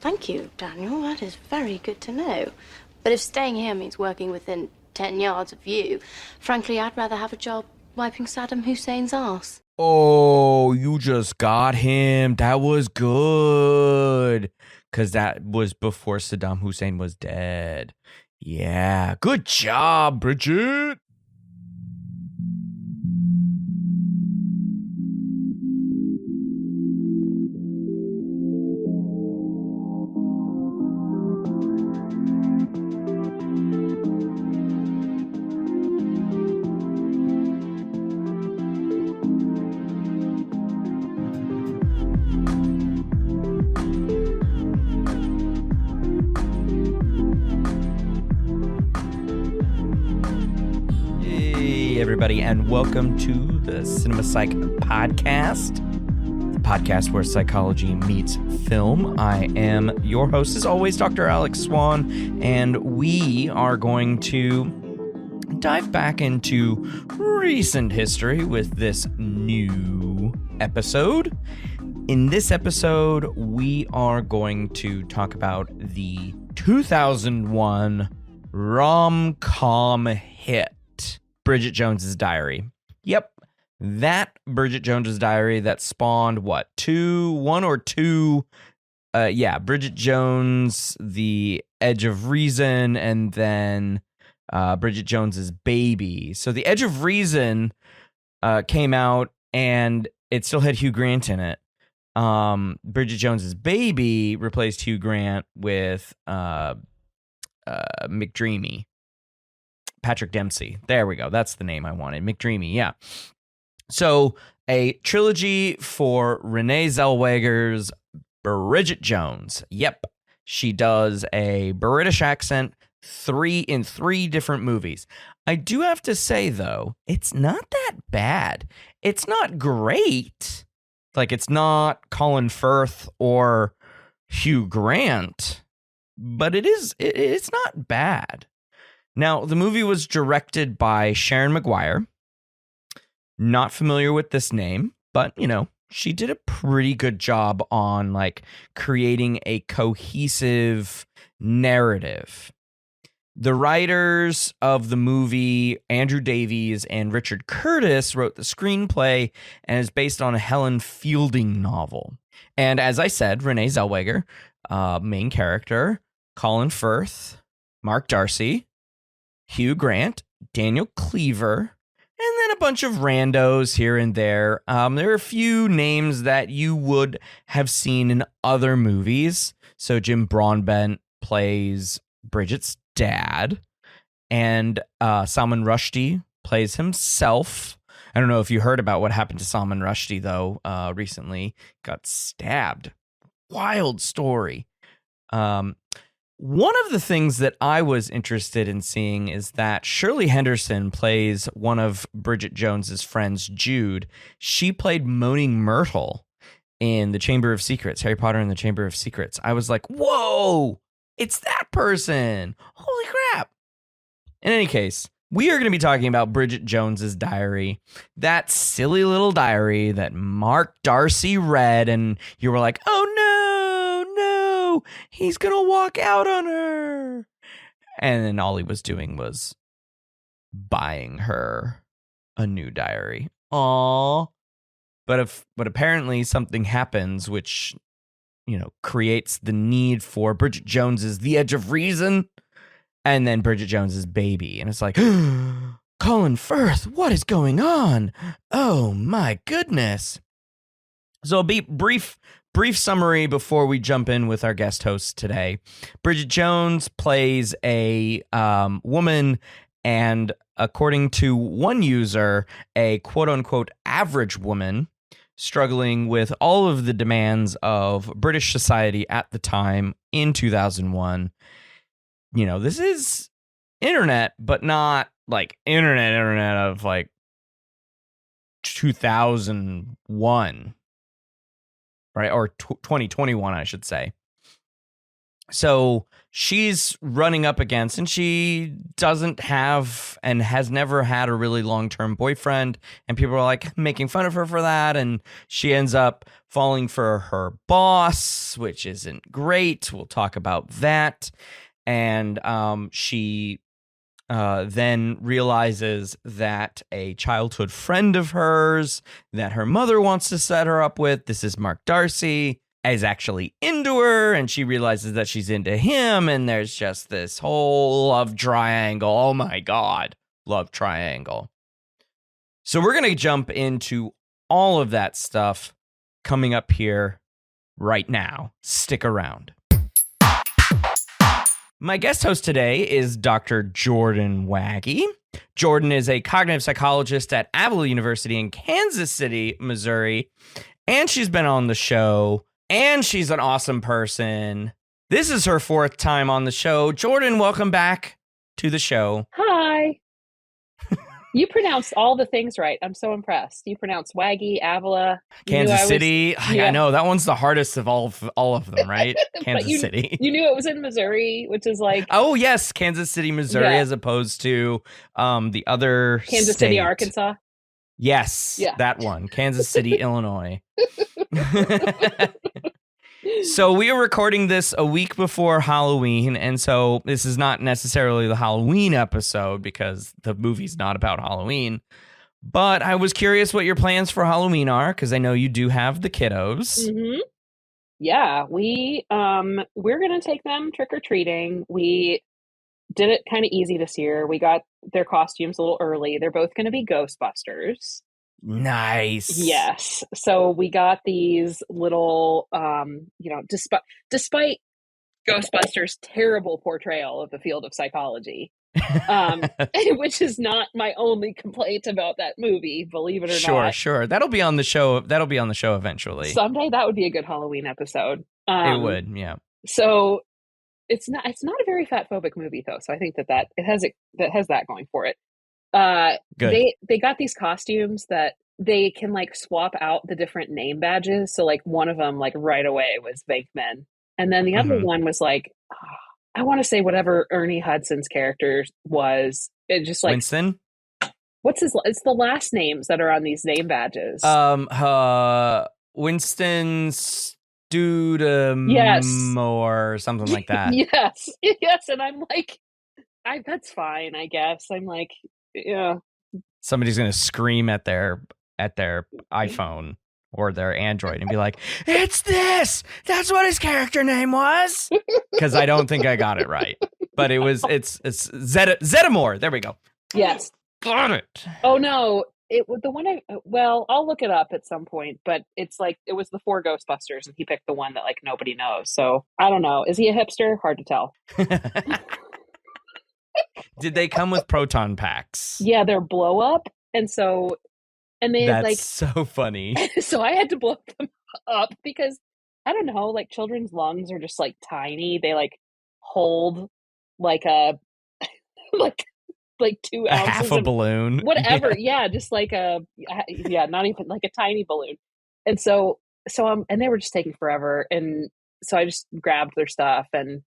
Thank you, Daniel. That is very good to know. But if staying here means working within 10 yards of you, frankly, I'd rather have a job wiping Saddam Hussein's ass. Oh, you just got him. That was good. Because that was before Saddam Hussein was dead. Yeah, good job, Bridget. Everybody, and welcome to the Cinema Psych podcast, the podcast where psychology meets film. I am your host, as always, Dr. Alex Swan, and we are going to dive back into recent history with this new episode. In this episode, we are going to talk about the 2001 rom-com hit, Bridget Jones's Diary. Yep, that Bridget Jones's Diary that spawned Bridget Jones, The Edge of Reason, and then Bridget Jones's Baby. So The Edge of Reason came out, and it still had Hugh Grant in it. Bridget Jones's Baby replaced Hugh Grant with McDreamy. Patrick Dempsey. There we go. That's the name I wanted. McDreamy, yeah. So a trilogy for Renee Zellweger's Bridget Jones. Yep. She does a British accent in three different movies. I do have to say, though, it's not that bad. It's not great. Like, it's not Colin Firth or Hugh Grant, but it's not bad. Now, the movie was directed by Sharon Maguire. Not familiar with this name, but, she did a pretty good job on, creating a cohesive narrative. The writers of the movie, Andrew Davies and Richard Curtis, wrote the screenplay and is based on a Helen Fielding novel. And as I said, Renee Zellweger, main character, Colin Firth, Mark Darcy, Hugh Grant, Daniel Cleaver, and then a bunch of randos here and there. There are a few names that you would have seen in other movies. So Jim Broadbent plays Bridget's dad, and Salman Rushdie plays himself. I don't know if you heard about what happened to Salman Rushdie, though, recently. Got stabbed. Wild story. One of the things that I was interested in seeing is that Shirley Henderson plays one of Bridget Jones's friends, Jude. She played Moaning Myrtle in The Chamber of Secrets, Harry Potter and the Chamber of Secrets. I was like, whoa, it's that person. Holy crap. In any case, we are going to be talking about Bridget Jones's Diary, that silly little diary that Mark Darcy read, and you were like, oh no, he's gonna walk out on her. And then all he was doing was buying her a new diary. Aww. But apparently something happens which, creates the need for Bridget Jones's The Edge of Reason and then Bridget Jones's Baby. And it's like, Colin Firth, what is going on? Oh my goodness. So a brief summary before we jump in with our guest host today. Bridget Jones plays a woman, and according to one user, a quote-unquote average woman struggling with all of the demands of British society at the time in 2001. This is internet, but not like internet of like 2001. Right, or 2021, I should say. So she's running up against, and she doesn't have and has never had a really long-term boyfriend, and people are like making fun of her for that, and she ends up falling for her boss, which isn't great. We'll talk about that. And she then realizes that a childhood friend of hers that her mother wants to set her up with, this is Mark Darcy, is actually into her, and she realizes that she's into him, and there's just this whole love triangle. Oh my God, love triangle. So we're going to jump into all of that stuff coming up here right now. Stick around. My guest host today is Dr. Jordan Waggy. Jordan is a cognitive psychologist at Avila University in Kansas City, Missouri, and she's been on the show, and she's an awesome person. This is her 4th time on the show. Jordan, welcome back to the show. Hi. You pronounced all the things right. I'm so impressed. You pronounced Waggy, Avila. Kansas City. Yeah. I know, that one's the hardest of all of them, right? Kansas City. You knew it was in Missouri, which is like... Oh, yes, Kansas City, Missouri, as opposed to the other Kansas state. City, Arkansas. Yes, that one. Kansas City, Illinois. So we are recording this a week before Halloween, and so this is not necessarily the Halloween episode because the movie's not about Halloween. But I was curious what your plans for Halloween are, because I know you do have the kiddos. Mm-hmm. Yeah, we're gonna take them trick-or-treating. We did it kind of easy this year. We got their costumes a little early. They're both gonna be Ghostbusters. Nice. Yes. So we got these little, despite Ghostbusters' terrible portrayal of the field of psychology, which is not my only complaint about that movie, believe it or not. Sure. That'll be on the show. That'll be on the show eventually. Someday that would be a good Halloween episode. It would, yeah. So it's not a very fatphobic movie though. So I think that has that going for it. Good. They got these costumes that they can like swap out the different name badges. So like one of them like right away was Venkman, and then the other one was like I want to say whatever Ernie Hudson's character was. It just like Winston. What's his? It's the last names that are on these name badges. Winston Studem, yes, or something like that. yes, and I'm like, that's fine, I guess. I'm like, yeah. Somebody's gonna scream at their iPhone or their Android and be like, "It's this! That's what his character name was." Because I don't think I got it right, but it's Zetamore. There we go. Yes, got it. Oh no, the one I'll look it up at some point, but it's like it was the 4 Ghostbusters, and he picked the one that like nobody knows. So I don't know. Is he a hipster? Hard to tell. Did they come with proton packs? Yeah, they're blow up, and they that's like so funny. So I had to blow them up because I don't know, like children's lungs are just like tiny. They like hold like a like 2 ounces, half a balloon, whatever. Yeah, just like not even like a tiny balloon. And so and they were just taking forever, and so I just grabbed their stuff and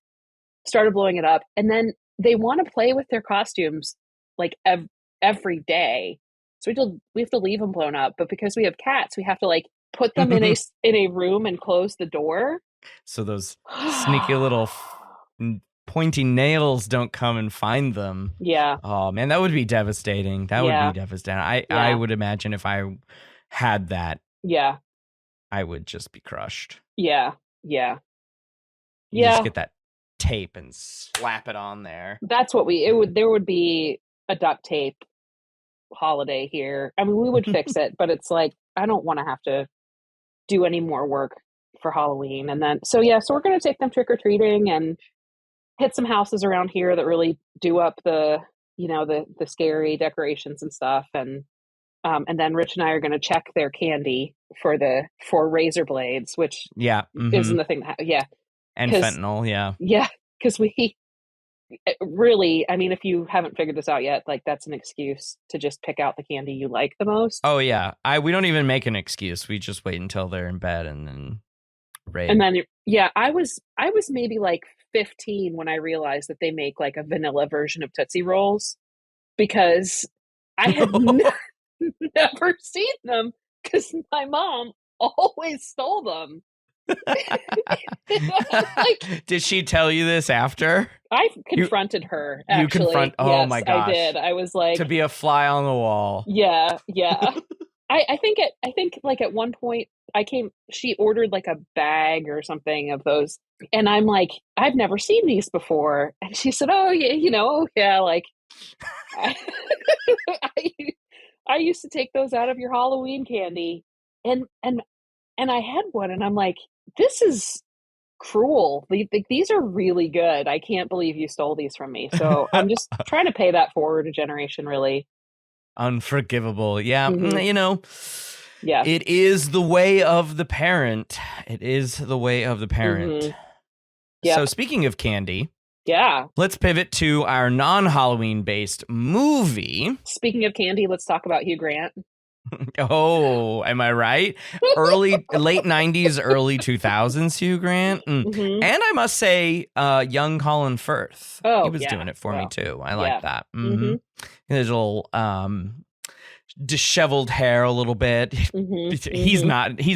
started blowing it up, and then they want to play with their costumes like every day. So we have to leave them blown up, but because we have cats, we have to like put them in a room and close the door. So those sneaky little pointy nails don't come and find them. Yeah. Oh man, that would be devastating. Would be devastating. I would imagine if I had that. Yeah. I would just be crushed. Yeah. You just get that tape and slap it on there. That's what there would be a duct tape holiday here. I mean, we would fix it, but it's like I don't want to have to do any more work for Halloween. And then so we're gonna take them trick-or-treating and hit some houses around here that really do up the scary decorations and stuff, and then Rich and I are gonna check their candy for razor blades, which isn't the thing and fentanyl, because we really, I mean, if you haven't figured this out yet, like that's an excuse to just pick out the candy you like the most. Oh yeah, we don't even make an excuse. We just wait until they're in bed and then And Raid. then, yeah, I was maybe like 15 when I realized that they make like a vanilla version of Tootsie Rolls, because I had never seen them because my mom always stole them. I'm like, Did she tell you this after? I You confronted her, you confront actually. oh Yes, my I gosh. did. I was like, To be a fly on the wall. yeah, yeah. I think like at one point she ordered like a bag or something of those, and I'm like, I've never seen these before. And she said, oh yeah, oh yeah, like I, I I used to take those out of your Halloween candy. And I had one, and I'm like, this is cruel. These are really good. I can't believe you stole these from me. So I'm just trying to pay that forward a generation, really. Unforgivable. Yeah, Hmm. Yeah. it is the way of the parent. It is the way of the parent. Hmm. So Yep. speaking of candy, Yeah. let's pivot to our non-Halloween based movie. Speaking of candy, let's talk about Hugh Grant. Oh, am I right? Late 90s, early 2000s Hugh Grant. Hmm. And I must say, young Colin Firth. He Oh was yeah. doing it for me Well, too. I like yeah. that. Hmm. His little disheveled hair a little bit. Hmm. He's Hmm.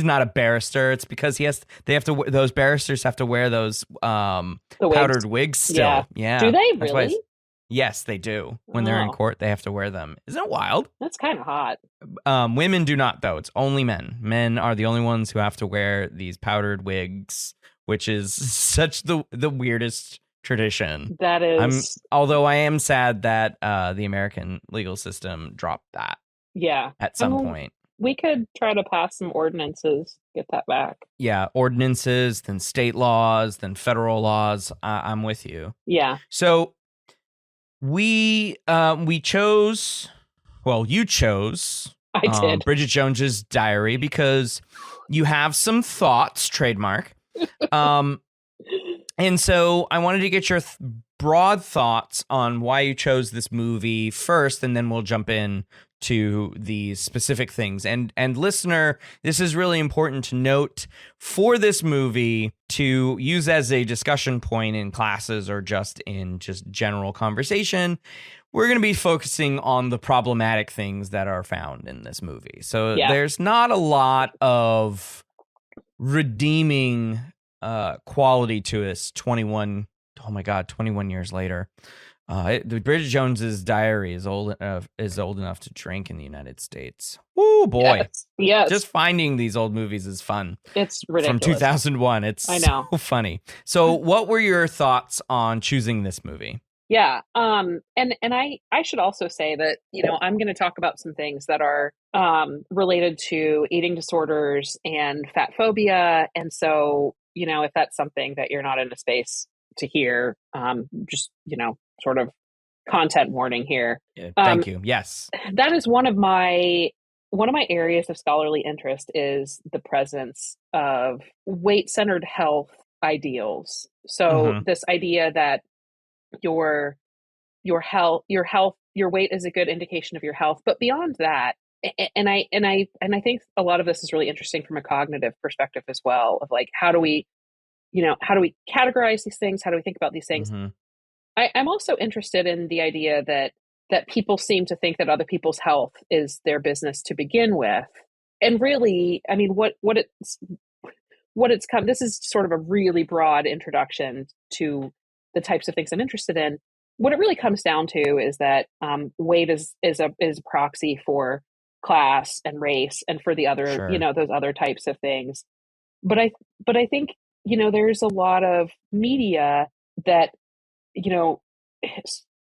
not a barrister. It's because those barristers have to wear those The wigs. powdered wigs Yeah. still. Yeah. Do they That's why really? yes, they do. When they're in Oh, court, they have to wear them. Isn't it wild? that's kind of hot. Women do not, though. It's only men. Men are the only ones who have to wear these powdered wigs, which is such the weirdest tradition. That is, Although I am sad that the American legal system dropped that yeah. at I some mean, point. we could try to pass some ordinances, get that back. Yeah, ordinances, then state laws, then federal laws. I'm with you. Yeah. So we chose. Well, you chose I did. Bridget Jones's Diary because you have some thoughts, trademark. And so I wanted to get your broad thoughts on why you chose this movie first, and then we'll jump in to these specific things. And listener, this is really important to note for this movie to use as a discussion point in classes or just in just general conversation. We're going to be focusing on the problematic things that are found in this movie. So there's not a lot of redeeming quality to us 21 years later. The Bridget Jones's Diary is old enough to drink in the United States. Woo boy. Yes. Just finding these old movies is fun. It's ridiculous. From 2001. It's I know. so funny. So what were your thoughts on choosing this movie? Yeah. And I should also say that, I'm going to talk about some things that are related to eating disorders and fat phobia. And so, if that's something that you're not in a space to hear, just, sort of content warning here. Yeah, thank you. Yes. That is one of my areas of scholarly interest is the presence of weight-centered health ideals. So this idea that your weight is a good indication of your health, but beyond that, and I think a lot of this is really interesting from a cognitive perspective as well, of like, how do we categorize these things? How do we think about these things? I'm also interested in the idea that people seem to think that other people's health is their business to begin with. And really, I mean, what it's come, this is sort of a really broad introduction to the types of things I'm interested in. What it really comes down to is that weight is a proxy for class and race and for the other, Sure. Those other types of things. But I think, there's a lot of media that,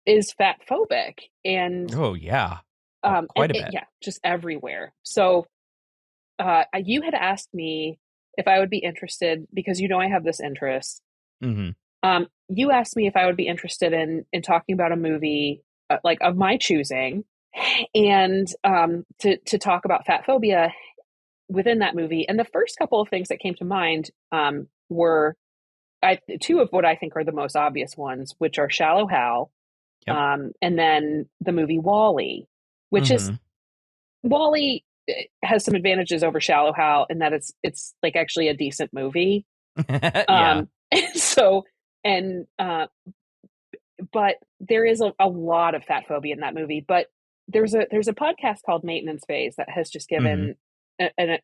is fat phobic and oh yeah, quite a bit. yeah, just everywhere. So you had asked me if I would be interested, because I have this interest. You asked me if I would be interested in talking about a movie like of my choosing, and to talk about fat phobia within that movie. And the first couple of things that came to mind were two of what I think are the most obvious ones, which are Shallow Hal, Yep. and then the movie WALL-E, which is WALL-E. it has some advantages over Shallow Hal in that it's like actually a decent movie. Yeah. And so, and but there is a lot of fat phobia in that movie. But there's a podcast called Maintenance Phase that has just Mhm. given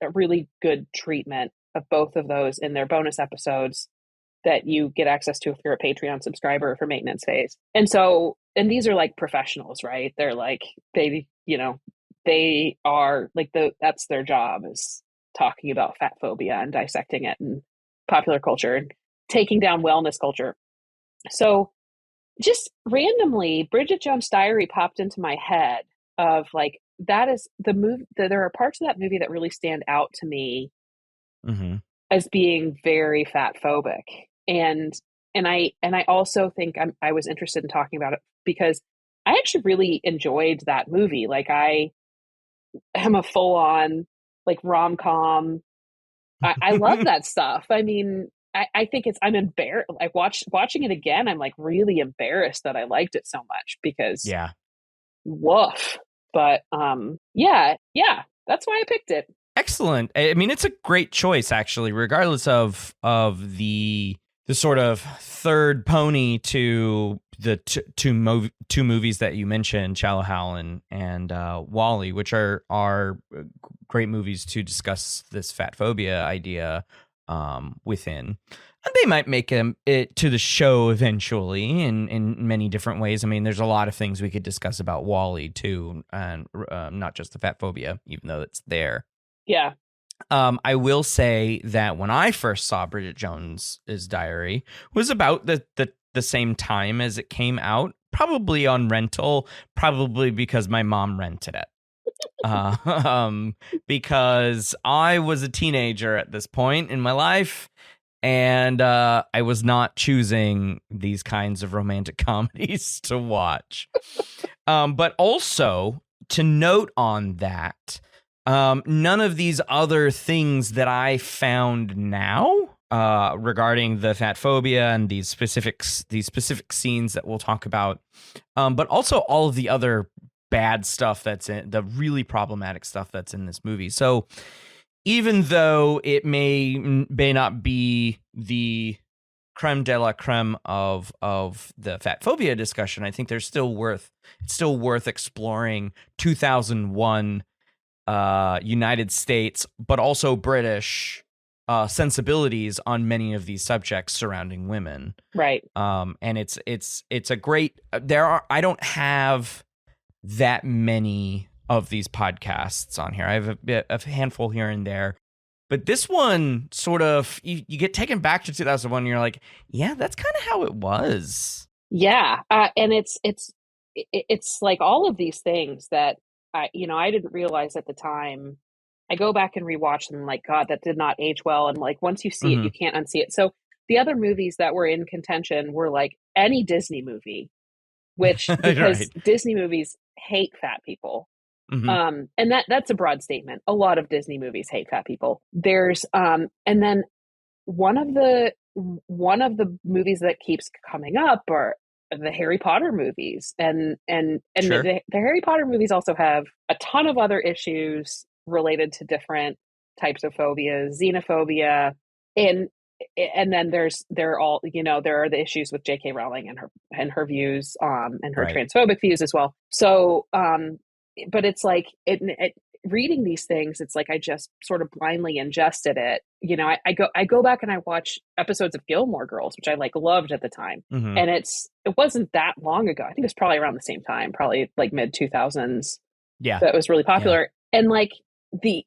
a really good treatment of both of those in their bonus episodes that you get access to if you're a Patreon subscriber for Maintenance Phase. And so, and these are like professionals, right? They're like, they are like that's their job, is talking about fat phobia and dissecting it and popular culture and taking down wellness culture. So just randomly, Bridget Jones' Diary popped into my head of like, that is the movie. There are parts of that movie that really stand out to me Mhm. as being very fat phobic. And I also think I was interested in talking about it because I actually really enjoyed that movie. Like, I am a full on like rom-com. I love that stuff. I mean, I think I'm embarrassed. Like, watching it again, I'm like really embarrassed that I liked it so much because Yeah. woof. But yeah, that's why I picked it. Excellent. I mean, it's a great choice, actually, regardless of the sort of third pony to the two movies that you mentioned, Shallow Hal and Wally, which are great movies to discuss this fat phobia idea within. And they might make it to the show eventually in many different ways. I mean, there's a lot of things we could discuss about Wally too, and not just the fat phobia, even though it's there. Yeah. I will say that when I first saw Bridget Jones' Diary was about the same time as it came out, probably on rental, probably because my mom rented it. Because I was a teenager at this point in my life, and I was not choosing these kinds of romantic comedies to watch. But also to note on that, none of these other things that I found now regarding the fat phobia and these specific scenes that we'll talk about, but also all of the other bad stuff that's in the really problematic stuff that's in this movie. So even though it may not be the creme de la creme of the fat phobia discussion, I think it's still worth exploring 2001 United States, but also British sensibilities on many of these subjects surrounding women. Right. And it's a great. I don't have that many of these podcasts on here. I have a handful here and there. But this one sort of, you get taken back to 2001 and you're like, yeah, that's kind of how it was. Yeah. And it's like all of these things that I didn't realize at the time. I go back and rewatch them, like, God, that did not age well. And like, once you see it, you can't unsee it. So the other movies that were in contention were like any Disney movie, which, because Right. Disney movies hate fat people. Mm-hmm. And that's a broad statement. A lot of Disney movies hate fat people. There's and then one of the movies that keeps coming up are the Harry Potter movies, and Sure. the Harry Potter movies also have a ton of other issues related to different types of phobias, xenophobia, and then there are the issues with J.K. Rowling and her views and her Right. transphobic views as well. So but it's like reading these things, it's like I just sort of blindly ingested it. I go back and I watch episodes of Gilmore Girls, which I like loved at the time. Mm-hmm. And it wasn't that long ago. I think it was probably around the same time, probably like mid 2000s. Yeah. That was really popular. Yeah. And like the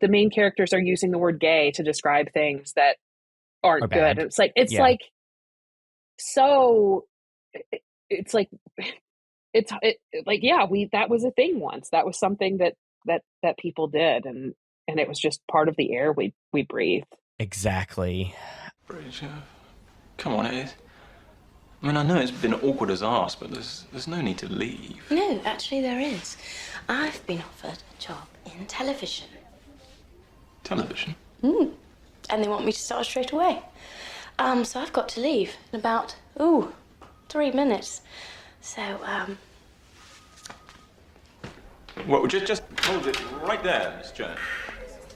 main characters are using the word gay to describe things that aren't good. It's like, so it's like, that was a thing once. That was something that people did, and it was just part of the air we breathed. Exactly. Bridget, come on, it is. I mean, I know it's been awkward as arse, but there's no need to leave. No, actually there is. I've been offered a job in television. Television? And they want me to start straight away. So I've got to leave in about 3 minutes. So Well, just hold it right there, Miss Jones.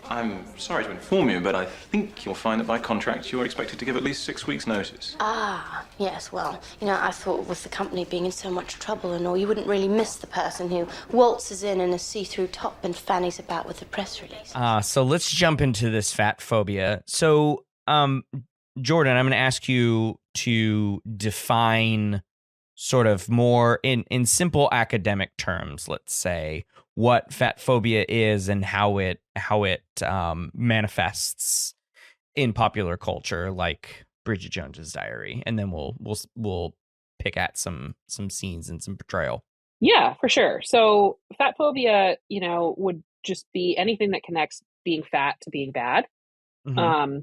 I'm sorry to inform you, but I think you'll find that by contract you are expected to give at least 6 weeks' notice. Ah, yes, well, I thought with the company being in so much trouble and all, you wouldn't really miss the person who waltzes in a see-through top and fannies about with the press release. So let's jump into this fat phobia. So, Jordan, I'm going to ask you to define sort of more in simple academic terms, let's say, what fat phobia is and how it manifests in popular culture, like Bridget Jones's Diary, and then we'll pick at some scenes and some portrayal. Yeah, for sure. So fat phobia, would just be anything that connects being fat to being bad. Mm-hmm.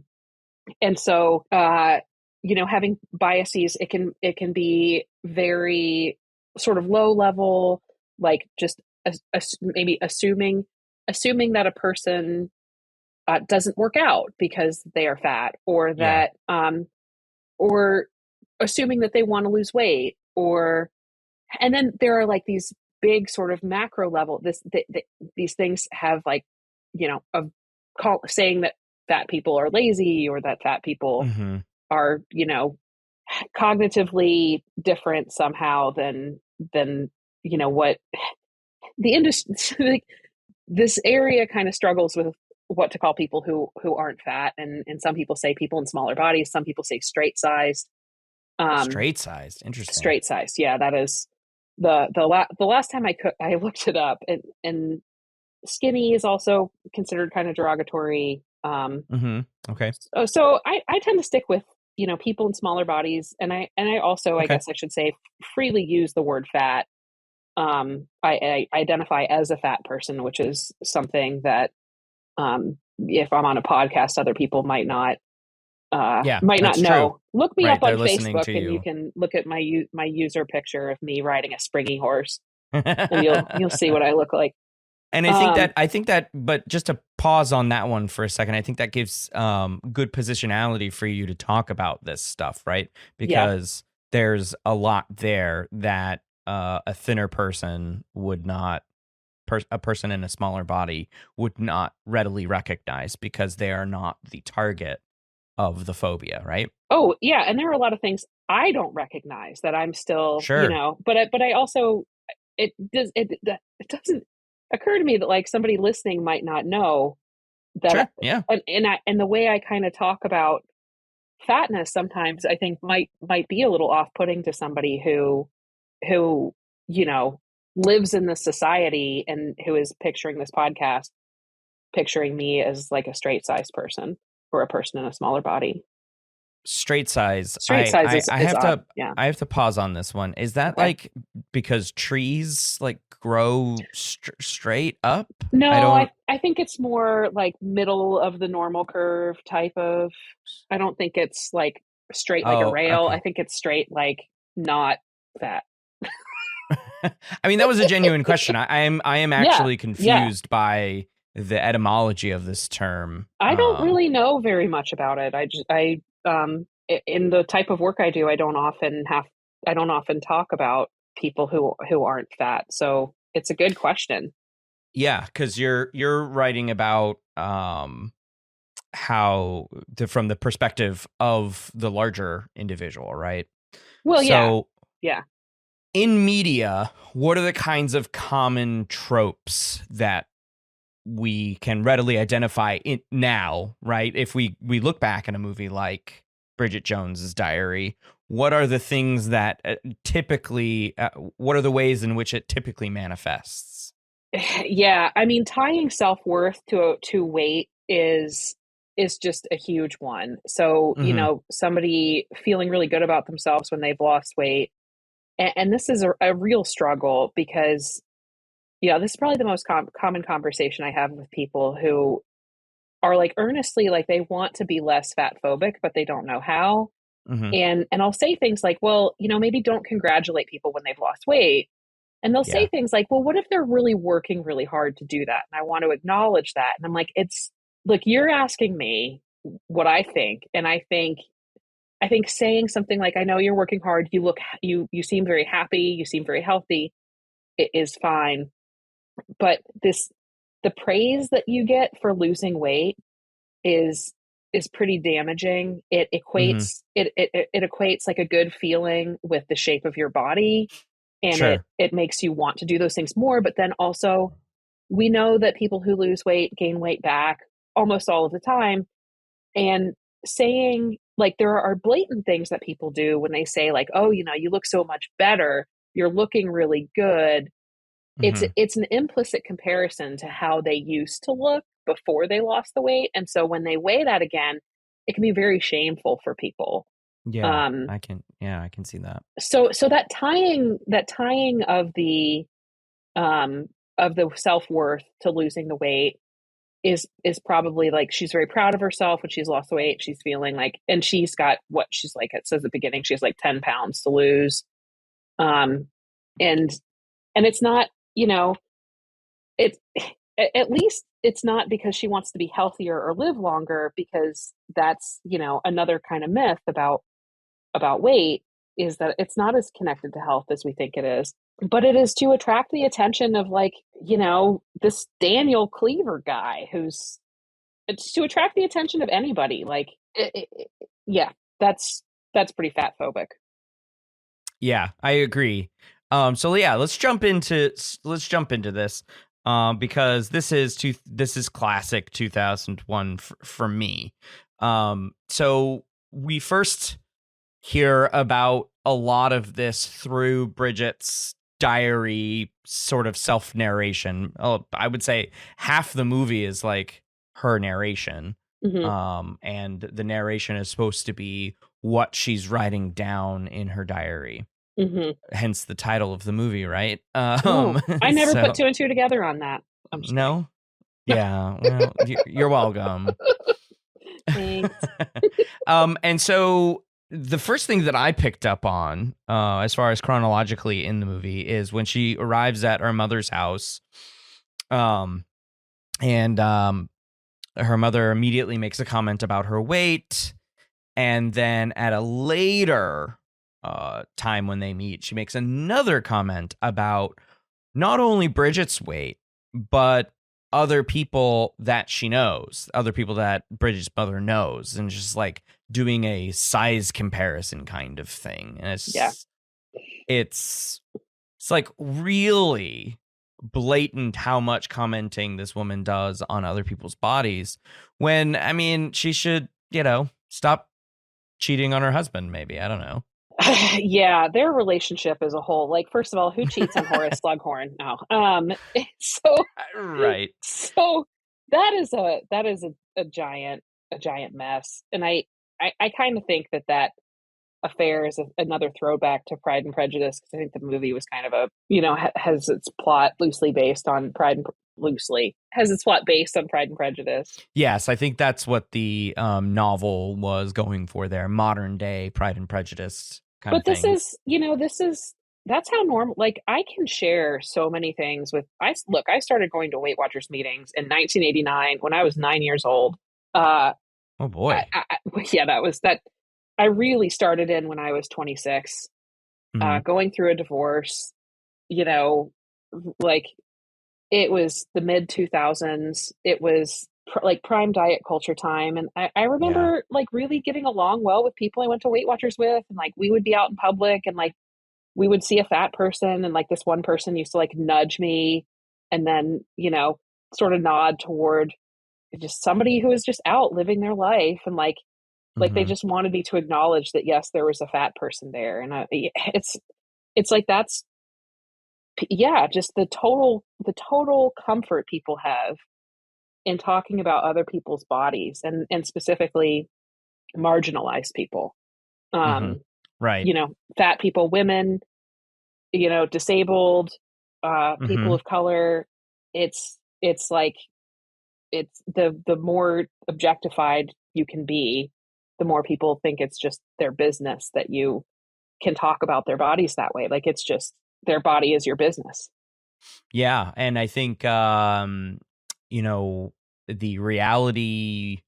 And so, having biases, it can be very sort of low level, like just maybe assuming that a person doesn't work out because they are fat, or that, or assuming that they want to lose weight, and then there are like these big sort of macro level, these things have like, saying that fat people are lazy, or that fat people Mm-hmm. are, cognitively different somehow than what the industry, this area kind of struggles with what to call people who aren't fat, and some people say people in smaller bodies, some people say straight sized. Straight sized, interesting. Straight sized, yeah, that is the last time I looked it up, and skinny is also considered kind of derogatory. Okay. So I tend to stick with people in smaller bodies, and I also, I guess I should say, freely use the word fat. I identify as a fat person, which is something that if I'm on a podcast, other people might not know. True. Look me Right, up on they're listening Facebook, to and you. you can look at my user picture of me riding a springy horse, and you'll see what I look like. And I think that, but just to pause on that one for a second, I think that gives good positionality for you to talk about this stuff, right? Because there's a lot there that a thinner person would not, a person in a smaller body would not readily recognize, because they are not the target of the phobia, right? Oh yeah, and there are a lot of things I don't recognize that I'm still, Sure. but I also, it doesn't occur to me that like somebody listening might not know that. Sure. Yeah. And the way I kind of talk about fatness sometimes, I think might be a little off-putting to somebody who lives in this society, and who is picturing this podcast, picturing me as like a straight sized person, or a person in a smaller body. Straight size. Straight size is I have odd. to Yeah. I have to pause on this one. Is that Okay. like because trees like grow straight up? No, I don't. I think it's more like middle of the normal curve type of. I don't think it's like straight like a Oh, rail. I okay. think it's straight like not fat. I mean, that was a genuine question. I am actually Yeah. confused by the etymology of this term. I don't really know very much about it. In the type of work I do, I don't often talk about people who aren't fat. So it's a good question. Yeah, because you're writing about how from the perspective of the larger individual, right? Well, So yeah. in media, what are the kinds of common tropes that we can readily identify now, right? If we look back in a movie like Bridget Jones's Diary, what are the things that typically, what are the ways in which it typically manifests? Yeah, I mean, tying self-worth to weight is just a huge one. So, somebody feeling really good about themselves when they've lost weight. And this is a real struggle, because, this is probably the most common conversation I have with people who are like earnestly, like they want to be less fat phobic, but they don't know how. Mm-hmm. And I'll say things like, well, maybe don't congratulate people when they've lost weight. And they'll say things like, well, what if they're really working really hard to do that? And I want to acknowledge that. And I'm like, look, you're asking me what I think. And I think saying something like, I know you're working hard. You seem very happy. You seem very healthy. It is fine. but the praise that you get for losing weight is pretty damaging. It Hmm. equates it equates like a good feeling with the shape of your body, and Sure. it makes you want to do those things more. But then also, we know that people who lose weight gain weight back almost all of the time. And saying, like, there are blatant things that people do when they say, like, oh, you look so much better, you're looking really good. Hmm. It's an implicit comparison to how they used to look before they lost the weight, and so when they weigh that again, it can be very shameful for people. Yeah, um I can see that. so that tying of the self-worth to losing the weight is probably, like, she's very proud of herself when she's lost the weight. She's feeling like, and she's got, what she's like, it says at the beginning, she has like 10 pounds to lose. um and it's not, it's at least it's not because she wants to be healthier or live longer, because that's, another kind of myth about weight, is that it's not as connected to health as we think it is. But it is to attract the attention of, like, this Daniel Cleaver guy, it's to attract the attention of anybody. Like, yeah, that's pretty fat phobic. Yeah, I agree. So yeah, let's jump into this. Because this is classic 2001 for me. So we first hear about a lot of this through Bridget's diary sort of self narration. Oh, I would say half the movie is like her narration. Hmm. And the narration is supposed to be what she's writing down in her diary, Hmm. hence the title of the movie, right? Oh, I never put So two and two together on that. I'm just kidding. no, yeah, well, you're welcome. Thanks. And so the first thing that I picked up on, as far as chronologically in the movie, is when she arrives at her mother's house, um, and her mother immediately makes a comment about her weight, and then at a later time when they meet, she makes another comment about not only Bridget's weight, but other people that she knows, other people that Bridget's mother knows, and just like doing a size comparison kind of thing. And Yeah. it's like really blatant how much commenting this woman does on other people's bodies, when I mean she should, stop cheating on her husband, maybe. I don't know. Yeah, their relationship as a whole. Like, first of all, who cheats on Horace Slughorn? No. So Right. so that is a giant mess. And I kind of think that affair is another throwback to Pride and Prejudice, because I think the movie was kind of has its plot loosely based on Pride and Prejudice. Yes, I think that's what the novel was going for there. Modern day Pride and Prejudice kind of But thing. that's how normal. Like, I can share so many things with. I started going to Weight Watchers meetings in 1989 when I was 9 years old. Oh boy. Yeah, that. I really started in when I was 26, Mhm. going through a divorce. You know, like, it was the mid 2000s. It was like prime diet culture time. And I Yeah. remember, like, really getting along well with people I went to Weight Watchers with. And, like, we would be out in public, and, like, we would see a fat person, and, like, this one person used to, like, nudge me, and then, sort of nod toward just somebody who was just out living their life. And, like they Mhm. just wanted me to acknowledge that, yes, there was a fat person there. And it's like, that's, yeah, just the total comfort people have in talking about other people's bodies, and specifically marginalized people. Mhm. um Right. Fat people, women, disabled, people Mhm. of color. It's like, it's the more objectified you can be, the more people think it's just their business that you can talk about their bodies that way. Like, it's just, their body is your business. Yeah, and I think you know, the reality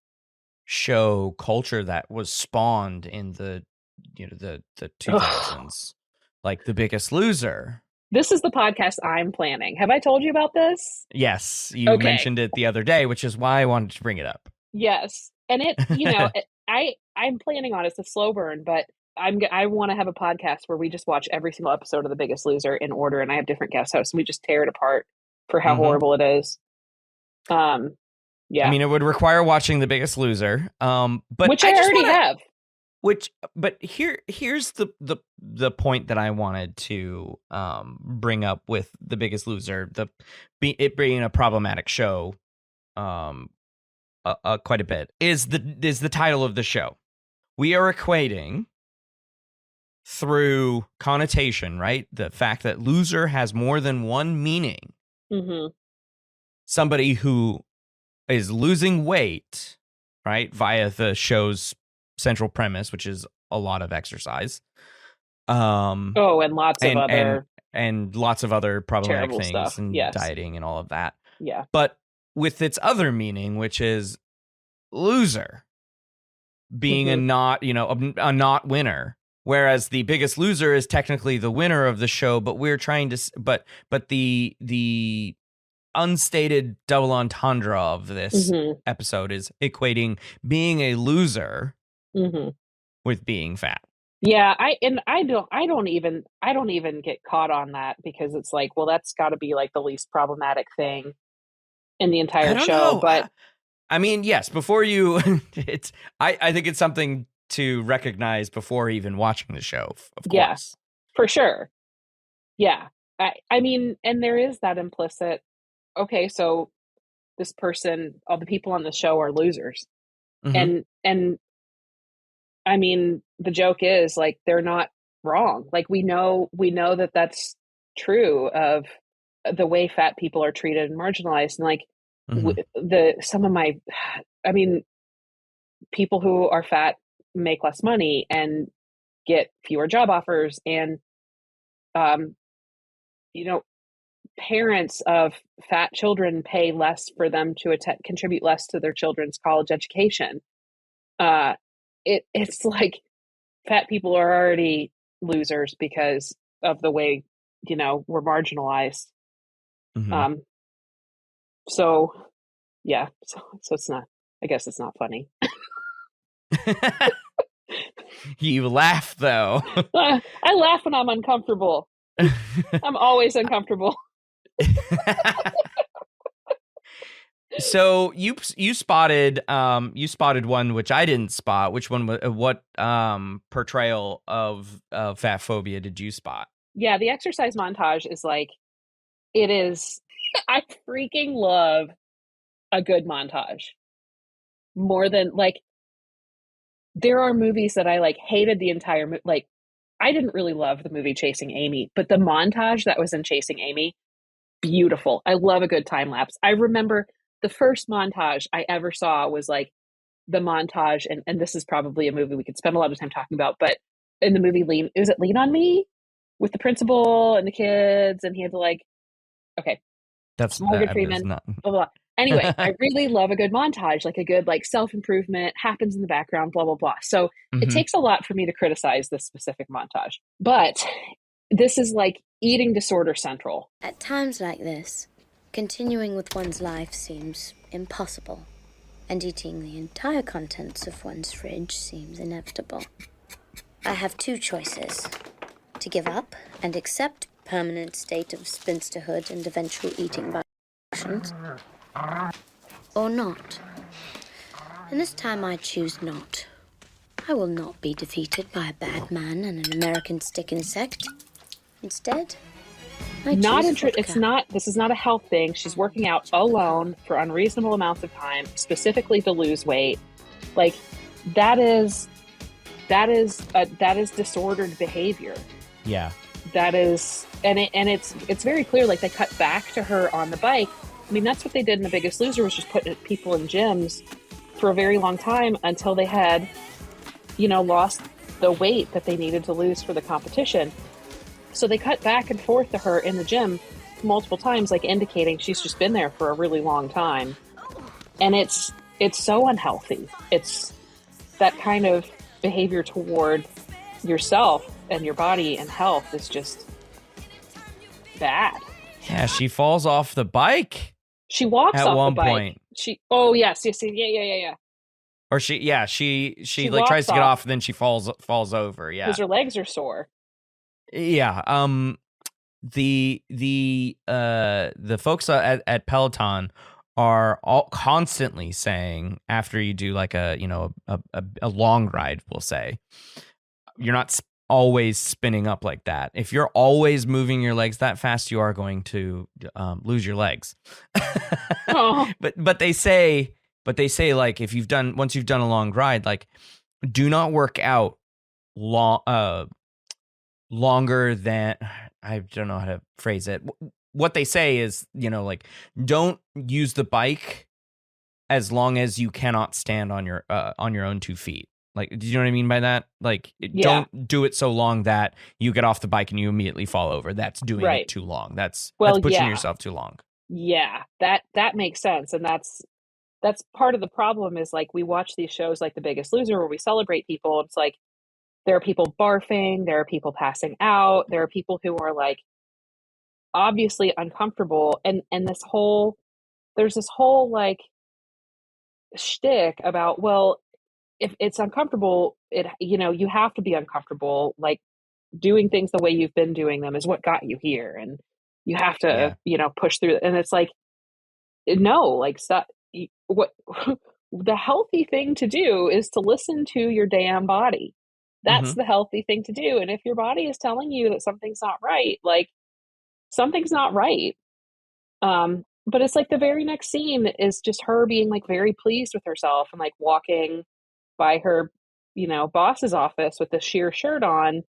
show culture that was spawned in the the Ugh. 2000s, like The Biggest Loser. This is the podcast I'm planning. Have I told you about this? Yes, you Okay. mentioned it the other day, which is why I wanted to bring it up. Yes. And I'm planning on it's a slow burn, but I want to have a podcast where we just watch every single episode of The Biggest Loser in order, and I have different guest hosts, and we just tear it apart for how horrible it is. Yeah. I mean, it would require watching The Biggest Loser, but which I already have. But here's the point that I wanted to bring up with The Biggest Loser, it being a problematic show, quite a bit is the title of the show. We are equating through connotation, right? The fact that loser has more than one meaning. Mm-hmm. Somebody who is losing weight, right, via the show's central premise, which is a lot of exercise. And lots of other problematic things stuff. and Yes. dieting and all of that. Yeah. But with its other meaning, which is loser, being a not winner. Whereas The Biggest Loser is technically the winner of the show, but we're trying to, but the unstated double entendre of this episode is equating being a loser with being fat. Yeah, I don't even get caught on that, because it's like, well, that's got to be like the least problematic thing in the entire show. But I mean, yes, before you, I think it's something to recognize before even watching the show, of course. Yeah, for sure. Yeah. I mean, and there is that implicit, okay, so this person, all the people on the show are losers. And I mean, the joke is like, they're not wrong. Like, we know that that's true of the way fat people are treated and marginalized. And like people who are fat make less money and get fewer job offers, and parents of fat children pay less for them to contribute less to their children's college education. It's like fat people are already losers because of the way we're marginalized. So yeah, so it's not, I guess it's not funny. You laugh though. I laugh when I'm uncomfortable. I'm always uncomfortable. So you spotted one which I didn't spot. Which one? What portrayal of fatphobia did you spot? Yeah, the exercise montage is like, it is. I freaking love a good montage more than like. There are movies that I like hated the entire like. I didn't really love the movie Chasing Amy, but the montage that was in Chasing Amy, beautiful. I love a good time lapse. I remember the first montage I ever saw was like the montage, and this is probably a movie we could spend a lot of time talking about, but in the movie Lean on Me with the principal and the kids, and he had to like, okay, that's Morgan Freeman, blah, blah, blah. Anyway, I really love a good montage, like a good like self-improvement happens in the background, blah, blah, blah. So it takes a lot for me to criticize this specific montage. But this is like eating disorder central. At times like this, continuing with one's life seems impossible, and eating the entire contents of one's fridge seems inevitable. I have two choices: to give up and accept permanent state of spinsterhood and eventual eating violations, or not. And this time I choose not. I will not be defeated by a bad man and an American stick insect. Instead, I choose this is not a health thing. She's working out alone for unreasonable amounts of time, specifically to lose weight. Like, that is disordered behavior. Yeah. That is, and it's very clear. Like, they cut back to her on the bike. I mean, that's what they did in The Biggest Loser, was just putting people in gyms for a very long time until they had, lost the weight that they needed to lose for the competition. So they cut back and forth to her in the gym multiple times, like indicating she's just been there for a really long time. And it's so unhealthy. It's that kind of behavior toward yourself and your body and health is just, bad. Yeah, she falls off the bike She walks at off one the bike. point. Yes, yeah. Or she She like tries walks to get off off and then she falls over. Yeah. because her legs are sore. Yeah. The folks at Peloton are all constantly saying after you do like a long ride, we'll say, you're not always spinning up like that. If you're always moving your legs that fast, you are going to lose your legs. Oh. But they say like once you've done a long ride, like do not work out longer than, I don't know how to phrase it. What they say is, like don't use the bike as long as you cannot stand on your own 2 feet. Like, do you know what I mean by that? Like, don't do it so long that you get off the bike and you immediately fall over. That's doing it too long. That's pushing yourself too long. Yeah, that makes sense. And that's part of the problem is like we watch these shows like The Biggest Loser where we celebrate people. It's like there are people barfing, there are people passing out, there are people who are like obviously uncomfortable, and there's this whole like shtick about, well, if it's uncomfortable, you have to be uncomfortable. Like doing things the way you've been doing them is what got you here, and you have to push through. And it's like, no, like stop. What the healthy thing to do is to listen to your damn body. That's the healthy thing to do. And if your body is telling you that something's not right, like something's not right. But it's like the very next scene is just her being like very pleased with herself and like walking by her, boss's office with this sheer shirt on.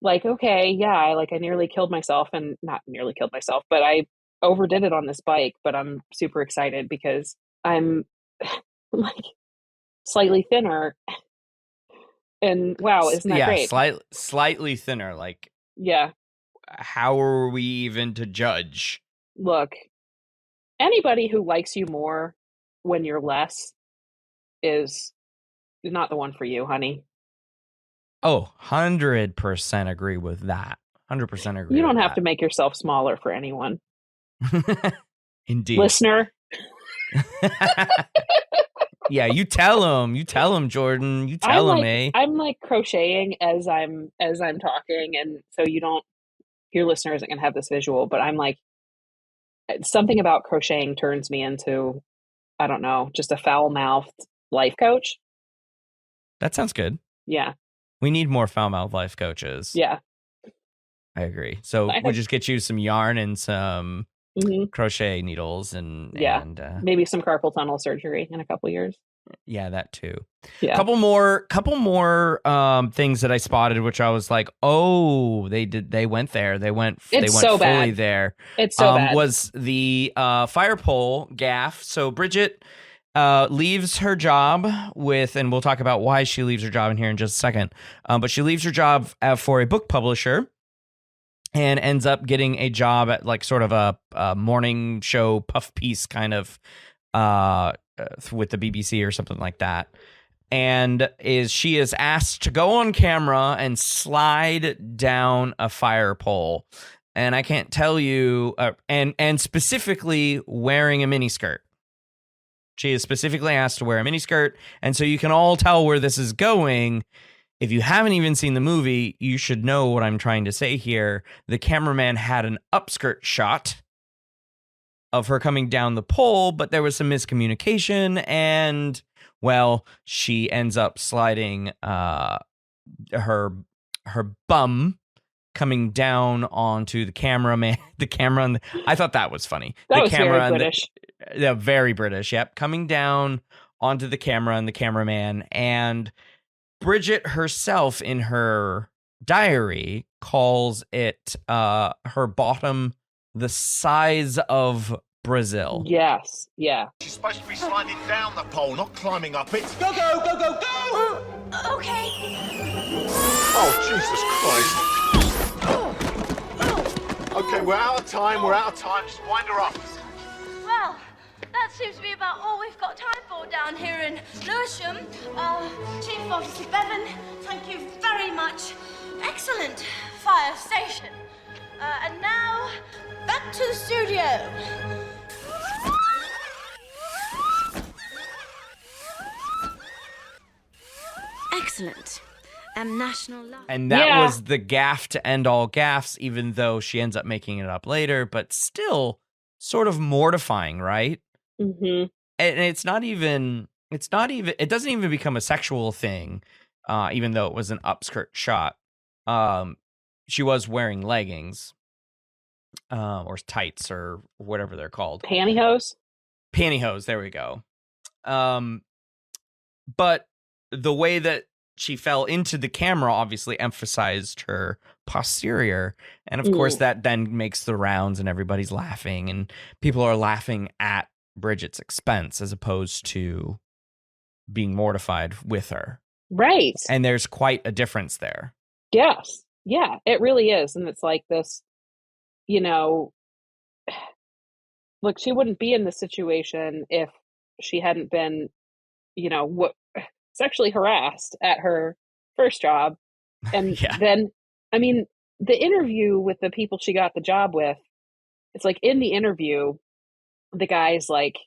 Like, okay, yeah, I nearly killed myself, and not nearly killed myself, but I overdid it on this bike, but I'm super excited because I'm like slightly thinner. And wow, isn't that great? Slightly thinner. Like, yeah. How are we even to judge? Look, anybody who likes you more when you're less is not the one for you, honey. Oh, 100% agree with that. 100% agree. You don't have to make yourself smaller for anyone. Indeed. Listener. Yeah, you tell him, Jordan. You tell him, eh? I'm like crocheting as I'm talking, and so your listener isn't gonna have this visual, but I'm like, something about crocheting turns me into, I don't know, just a foul-mouthed life coach. That sounds good. Yeah. We need more foul-mouthed life coaches. Yeah. I agree. So we'll just get you some yarn and some crochet needles and maybe some carpal tunnel surgery in a couple years. Yeah, that too. Yeah. Couple more things that I spotted, which I was like, oh, they went there. They went fully bad. there. It's so bad. Was the fire pole gaff. So Bridget leaves her job and we'll talk about why she leaves her job in here in just a second. But she leaves her job for a book publisher and ends up getting a job at like sort of a morning show puff piece kind of with the BBC or something like that. And she is asked to go on camera and slide down a fire pole. And I can't tell you, and specifically wearing a miniskirt. She is specifically asked to wear a miniskirt. And so you can all tell where this is going. If you haven't even seen the movie, you should know what I'm trying to say here. The cameraman had an upskirt shot of her coming down the pole, but there was some miscommunication, and, well, she ends up sliding her bum coming down onto the cameraman. I thought that was funny. That the was camera very British. Very British, yep. Coming down onto the camera and the cameraman, and Bridget herself in her diary calls it her bottom the size of Brazil. Yes, yeah. She's supposed to be sliding down the pole, not climbing up it. Go! Okay. Oh, Jesus Christ. Okay, we're out of time. Just wind her up. Well, that seems to be about all we've got time for down here in Lewisham. Chief Officer Bevan, thank you very much. Excellent fire station. And now, back to the studio. Excellent. National love. And that Yeah. was the gaffe to end all gaffes, even though she ends up making it up later, but still sort of mortifying, right? Mm-hmm. And it doesn't even become a sexual thing, even though it was an upskirt shot. She was wearing leggings, or tights, or whatever they're called. Pantyhose. Pantyhose, there we go. But the way that she fell into the camera obviously emphasized her posterior. And of course, that then makes the rounds and everybody's laughing. And people are laughing at Bridget's expense as opposed to being mortified with her. Right. And there's quite a difference there. Yes. Yeah, it really is. And it's like this, you know, look, she wouldn't be in this situation if she hadn't been, you know, sexually harassed at her first job. And Yeah. then, I mean, the interview with the people she got the job with, it's like in the interview, the guy's like,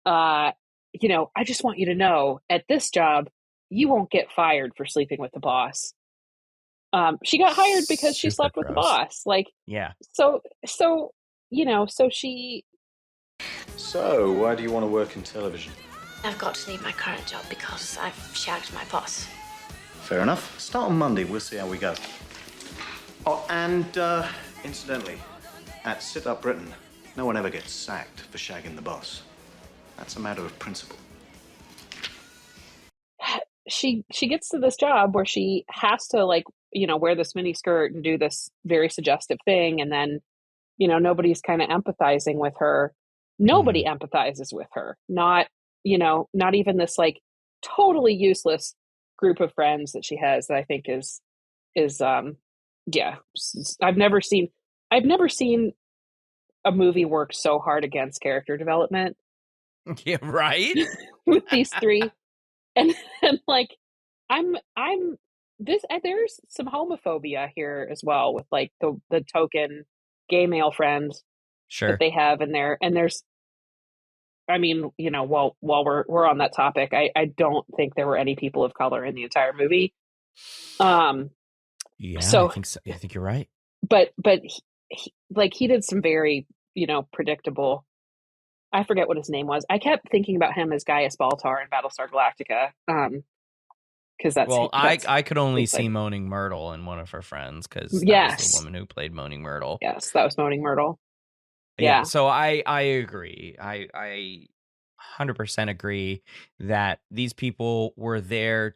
you know, I just want you to know at this job, you won't get fired for sleeping with the boss. She got hired because she Super slept with the gross. boss. Like, Yeah. so, you know, so she. So, why do you want to work in television? I've got to leave my current job because I've shagged my boss. Fair enough. Start on Monday. We'll see how we go. Oh, and incidentally, at Sit Up Britain, no one ever gets sacked for shagging the boss. That's a matter of principle. She gets to this job where she has to, like, you know, wear this mini skirt and do this very suggestive thing, and then, you know, nobody's kind of empathizing with her. Nobody empathizes with her. Not, you know, not even this like totally useless group of friends that she has that I think is yeah. I've never seen a movie work so hard against character development Yeah, right? with these three. And like I'm this there's some homophobia here as well with like the token gay male friends Sure. that they have in there. And there's, I mean, you know, while we're on that topic, I don't think there were any people of color in the entire movie. Yeah, so I think so. I think you're right. but he did some very, you know, predictable. I forget what his name was. I kept thinking about him as Gaius Baltar in Battlestar Galactica. Because that's I could only it's see like- Moaning Myrtle in one of her friends because that was Yes. the woman who played Moaning Myrtle. Yes, that was Moaning Myrtle. Yeah. So I agree. I 100% agree that these people were there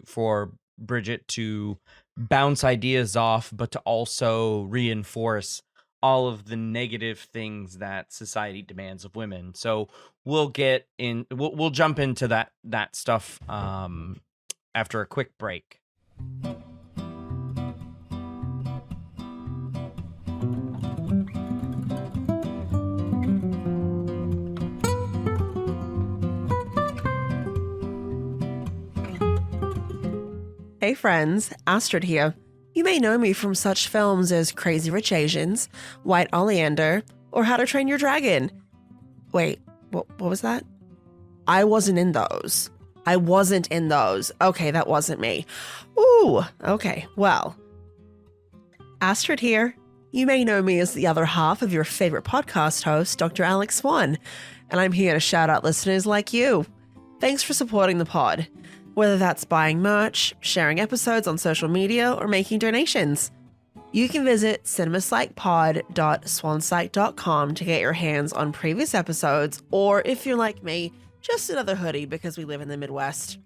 for Bridget to bounce ideas off, but to also reinforce all of the negative things that society demands of women. So we'll jump into that stuff after a quick break. Hey friends, Astrid here. You may know me from such films as Crazy Rich Asians, White Oleander, or How to Train Your Dragon. Wait, what was that? I wasn't in those. Okay, that wasn't me. Ooh, okay, well. Astrid here. You may know me as the other half of your favorite podcast host, Dr. Alex Swan, and I'm here to shout out listeners like you. Thanks for supporting the pod. Whether that's buying merch, sharing episodes on social media, or making donations. You can visit cinemapsychpod.swansite.com to get your hands on previous episodes, or if you're like me, just another hoodie because we live in the Midwest.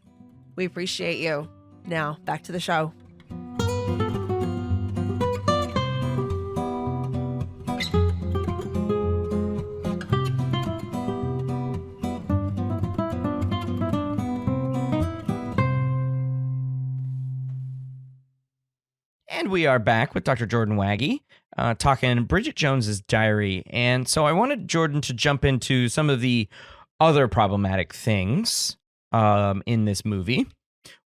We appreciate you. Now, back to the show. And we are back with Dr. Jordan Waggy, talking Bridget Jones's Diary. And so I wanted Jordan to jump into some of the other problematic things in this movie.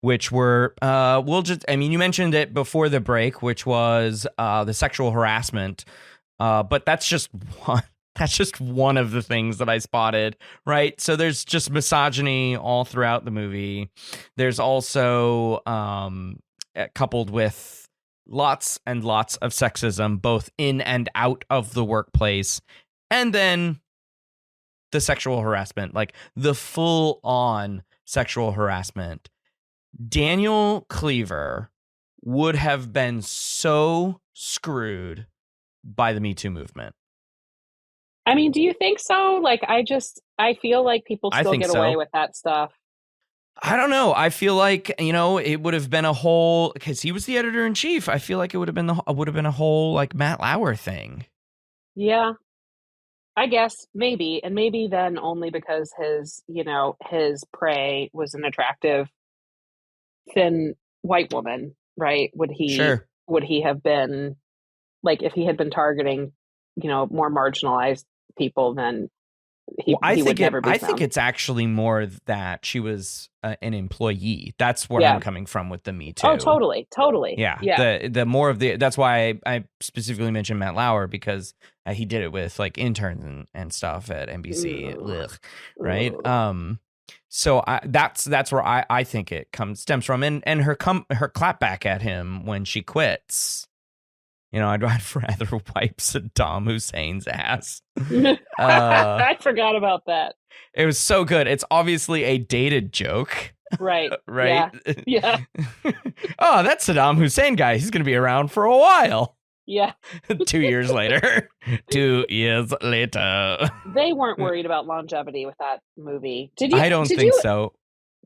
which were you mentioned it before the break, which was the sexual harassment, but that's just one. That's just one of the things that I spotted, right? So there's just misogyny all throughout the movie. There's also coupled with lots and lots of sexism, both in and out of the workplace. And then the sexual harassment, like the full on sexual harassment. Daniel Cleaver would have been so screwed by the Me Too movement. I mean, do you think so? Like, I feel like people I still think get so. away with that stuff. I don't know. I feel like, it would have been a whole, because he was the editor in chief. I feel like it would have been a whole like Matt Lauer thing. Yeah, I guess maybe. And maybe then only because his prey was an attractive, thin white woman, right? Sure. Would he have been, like, if he had been targeting, more marginalized people, then he would never be I found. think it's actually more that she was an employee. That's where Yeah. I'm coming from with the Me Too. Oh, totally. Yeah. The more of the, that's why I specifically mentioned Matt Lauer, because he did it with like interns and stuff at NBC. Ugh, right. So that's where I think it stems from, and her clapback at him when she quits. I'd rather wipe Saddam Hussein's ass. I forgot about that. It was so good. It's obviously a dated joke. Right. Right? Yeah. Oh, that Saddam Hussein guy, he's going to be around for a while. Yeah. 2 years later. 2 years later. They weren't worried about longevity with that movie. Did you? I don't think so.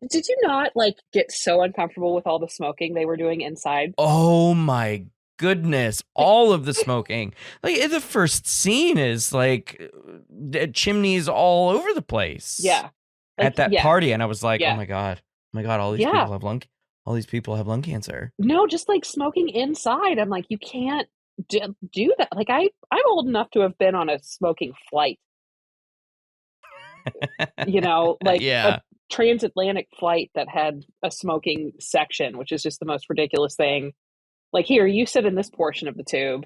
Did you not get so uncomfortable with all the smoking they were doing inside? Oh my goodness, all of the smoking. Like the first scene is like chimneys all over the place. Yeah. At that party, and I was like, Yeah. oh my god, all these people have lung cancer. No, just like smoking inside. I'm like, you can't do that. Like I'm old enough to have been on a smoking flight. Yeah. A transatlantic flight that had a smoking section, which is just the most ridiculous thing. Like, here, you sit in this portion of the tube,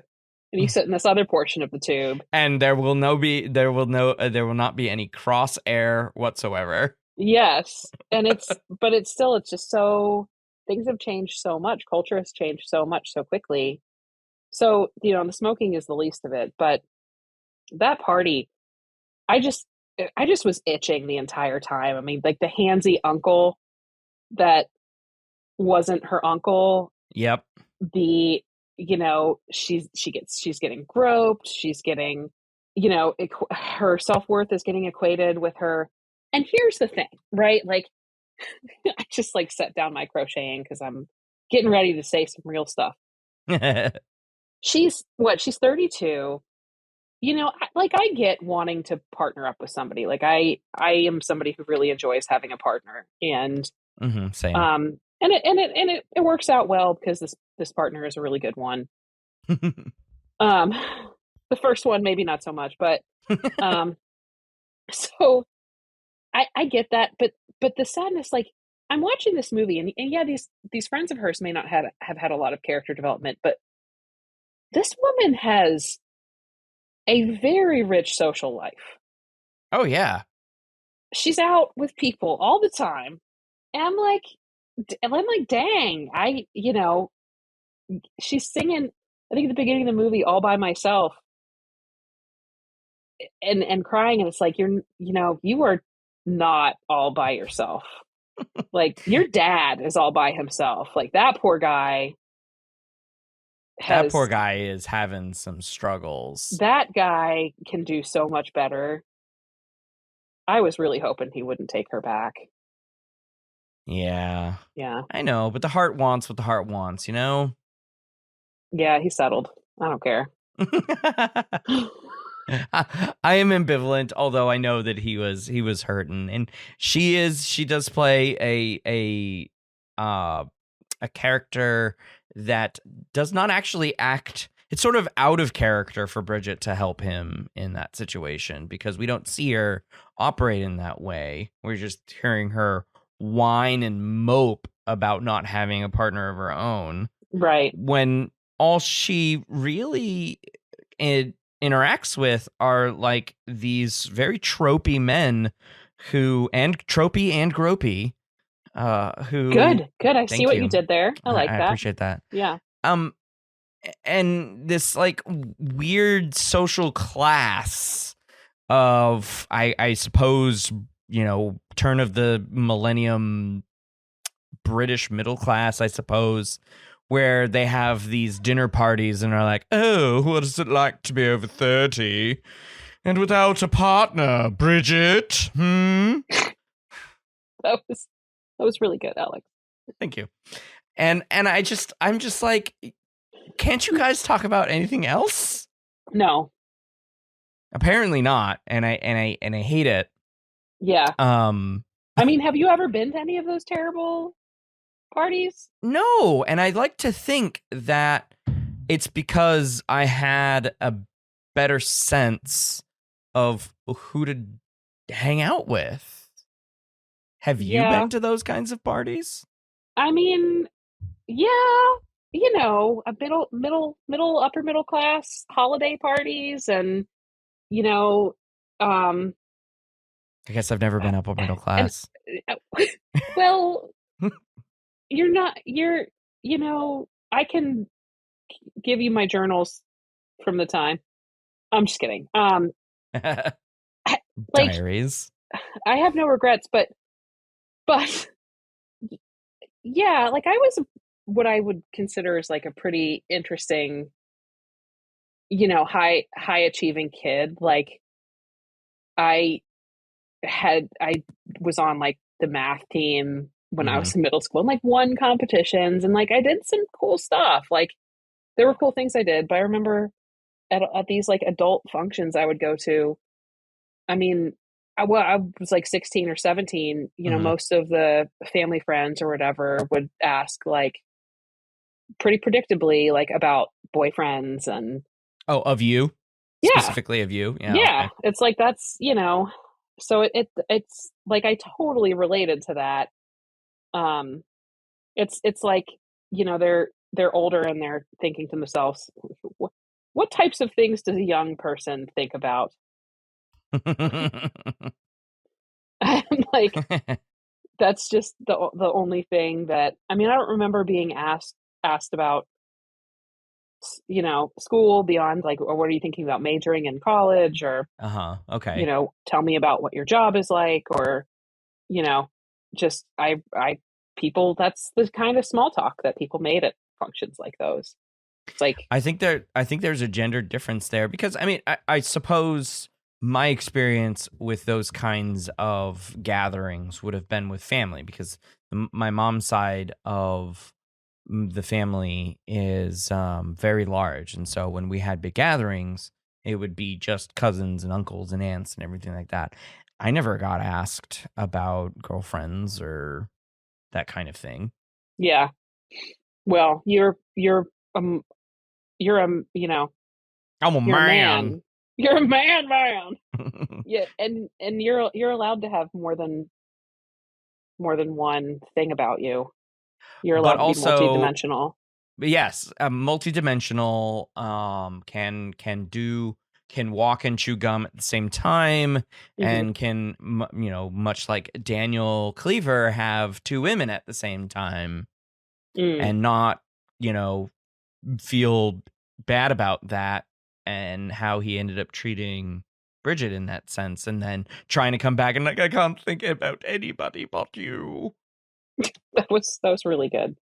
and you sit in this other portion of the tube, and there will not be any cross air whatsoever. Yes, and it's just so, things have changed so much. Culture has changed so much so quickly. So the smoking is the least of it, but that party, I just was itching the entire time. I mean, like the handsy uncle that wasn't her uncle. Yep. She's getting groped. She's getting, her self-worth is getting equated with her. And here's the thing, right? Like, I just sat down my crocheting because I'm getting ready to say some real stuff. She's 32. I get wanting to partner up with somebody. Like I am somebody who really enjoys having a partner, and same. And it works out well because this partner is a really good one. The first one maybe not so much, but so I get that, but the sadness, like, I'm watching this movie, and yeah, these friends of hers may not have had a lot of character development, but this woman has a very rich social life. Oh yeah, she's out with people all the time, and I'm like, dang, she's singing, I think at the beginning of the movie, All by Myself, and crying, and it's like, you are not all by yourself. Like, your dad is all by himself. Like, that poor guy is having some struggles. That guy can do so much better. I was really hoping he wouldn't take her back. Yeah. Yeah. I know, but the heart wants what the heart wants, Yeah, he settled. I don't care. I am ambivalent, although I know that he was hurting, and she does play a character that does not actually act. It's sort of out of character for Bridget to help him in that situation, because we don't see her operate in that way. We're just hearing her whine and mope about not having a partner of her own. Right. When all she really interacts with are like these very tropey men and tropey and gropey, who Good. I see thank what you. you did there. I like that. appreciate that. Yeah. And this like weird social class of I suppose, turn of the millennium British middle class, I suppose, where they have these dinner parties and are like, oh, what is it like to be over 30 and without a partner, Bridget? That was really good, Alex. Thank you. And I'm just like, can't you guys talk about anything else? No. Apparently not, and I hate it. Yeah. I mean, have you ever been to any of those terrible parties? No, and I'd like to think that it's because I had a better sense of who to hang out with. Have you been to those kinds of parties? I mean, yeah, a upper middle class holiday parties, and I guess I've never been upper middle class. Well, I can give you my journals from the time. I'm just kidding. Diaries. I have no regrets, but yeah, like I was what I would consider as like a pretty interesting, high achieving kid. Like I was on like the math team when I was in middle school and like won competitions, and like I did some cool stuff. Like there were cool things I did, but I remember at these like adult functions I would go to, I mean, I was like 16 or 17, most of the family friends or whatever would ask like pretty predictably like about boyfriends and of you? Yeah. Specifically of you? Yeah. Okay. It's like that's, so it's like I totally related to that. It's like, they're older and they're thinking to themselves, what types of things does a young person think about? I'm like, that's just the only thing that, I mean, I don't remember being asked about, school beyond like, or what are you thinking about majoring in college, or, okay. Tell me about what your job is like, or, just people, that's the kind of small talk that people made at functions like those. It's like, I think there's a gender difference there, because I mean, I suppose my experience with those kinds of gatherings would have been with family, because my mom's side of the family is very large, and so when we had big gatherings, it would be just cousins and uncles and aunts and everything like that. I never got asked about girlfriends or that kind of thing. Yeah. Well, you're I'm a man. You're a man. Yeah, and you're allowed to have more than one thing about you. You're allowed to be multidimensional. Yes, multidimensional. Can walk and chew gum at the same time, and can much like Daniel Cleaver, have two women at the same time, and not feel bad about that, and how he ended up treating Bridget in that sense, and then trying to come back and like, I can't think about anybody but you. That was really good.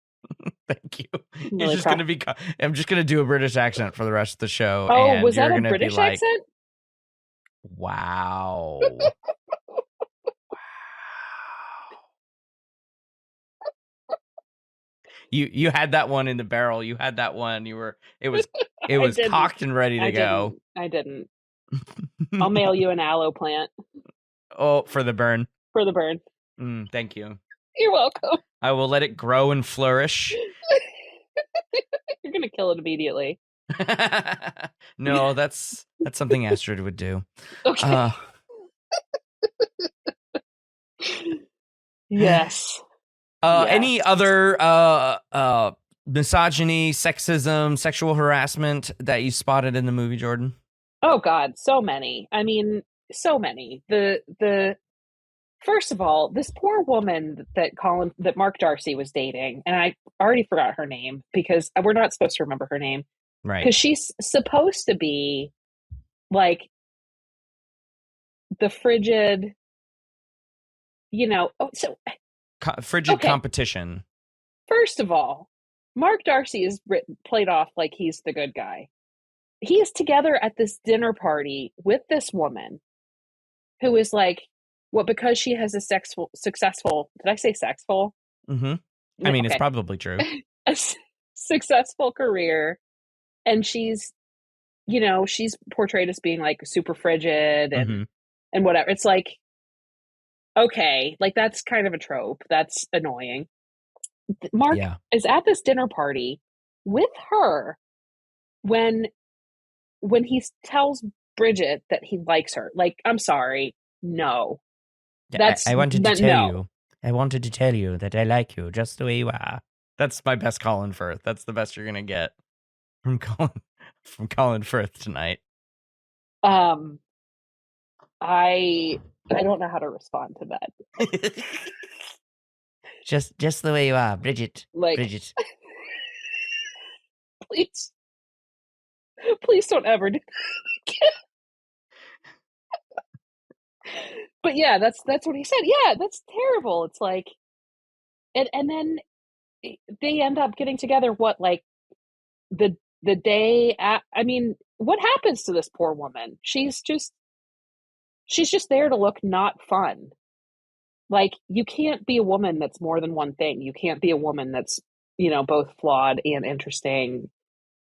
Thank you. Really I'm just gonna do a British accent for the rest of the show. Oh, and was you're that a gonna British be like, accent? Wow. You had that one in the barrel. You had that one. It was cocked and ready to go. I didn't. I'll mail you an aloe plant. Oh, for the burn. For the burn. Thank you. You're welcome. I will let it grow and flourish. You're gonna kill it immediately. No, that's something Astrid would do. Okay. Yes. Any other misogyny, sexism, sexual harassment that you spotted in the movie, Jordan? Oh God, so many. I mean, so many. The first of all, this poor woman that Mark Darcy was dating, and I already forgot her name because we're not supposed to remember her name. Right. Because she's supposed to be like the frigid, Frigid okay. competition. First of all, Mark Darcy is played off like he's the good guy. He is together at this dinner party with this woman who is like, because she has a successful, did I say sexful? Mm-hmm. I mean, Okay. It's probably true. A successful career. And she's portrayed as being like super frigid and whatever. It's like, okay, like that's kind of a trope. That's annoying. Mark is at this dinner party with her when he tells Bridget that he likes her. Like, I'm sorry, no. I wanted to tell you. I wanted to tell you that I like you just the way you are. That's my best Colin Firth. That's the best you're gonna get from Colin Firth tonight. I don't know how to respond to that. just the way you are, Bridget. Like, Bridget. Please don't ever do that again. But yeah, that's what he said. Yeah, that's terrible. It's like, and then they end up getting together. What, like the day? I mean, what happens to this poor woman? She's just there to look not fun. Like, you can't be a woman that's more than one thing. You can't be a woman that's both flawed and interesting